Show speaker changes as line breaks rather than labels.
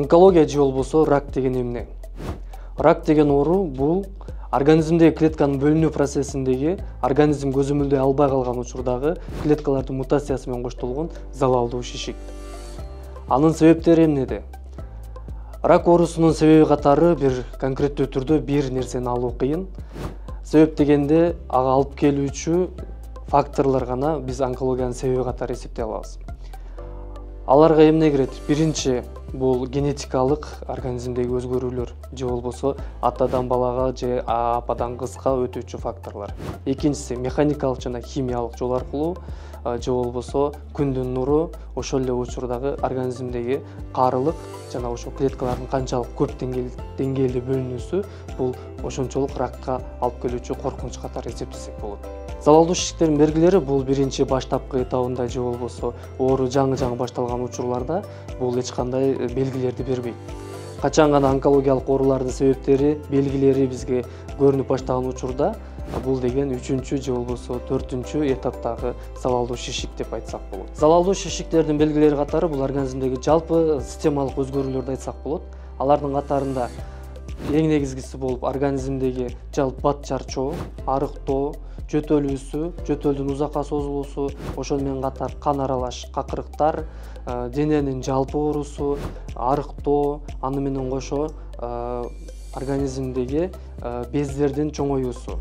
Онкология же болбосо рак деген эмне? Рак деген оору бул организмдеги клетканын бөлүнүү процессиндеги организм көзөмөлдөй албай калган учурдагы клеткалардын мутациясы менен коштолгон залалдуу шишик. Анын себептери эмнеде? Рак оорусунун себеби катары бир конкреттүү түрдө бир нерсени алуу кыйын. Себеп дегенде ага алып келүүчү факторлор гана биз онкологиянын себеби катары эсептей алабыз. Аларга эмне кирет? Биринчи бул генетикалык организмдеги өзгөрүүлөр же болбосо атадан балага же ападан кызга өтүүчү факторлор. Экинчиси механикалык жана химиялык жол аркылуу же болбосо күндүн нуру, ошол эле учурдагы организмдеги карылык жана ошол клеткалардын канчалык көп деңгээлде бөлүнүүсү бул ошончолук ракка алып келүүчү коркунуч катары эсептесек болот. Залалдуу шишиктердин белгилери бул биринчи баштапкы этабында же болбосо оору жаңы башталган учурларда бул эч кандай белгилерди бербейт. Качан гана онкологиялык оорулардын себептери, белгилери бизге көрүнүп баштаган учурда бул деген 3-чү же болбосо 4-чү этаптагы залалдуу шишик деп айтсак болот. Залалдуу шишиктердин белгилери катары бул организмдеги жалпы системалык өзгөрүүлөрдү айтсак болот. Алардын катарында эң негизгиси болуп организмдеги жалпы бат чарчоо, арыктоо, жөтөлүүсү, жөтөлдүн узакка созулуусу, ошол менен катар кан аралаш какырыктар, дененин жалпы оорусу, арыктоо, аны менен кошо организмдеги бездердин чоңоюусу.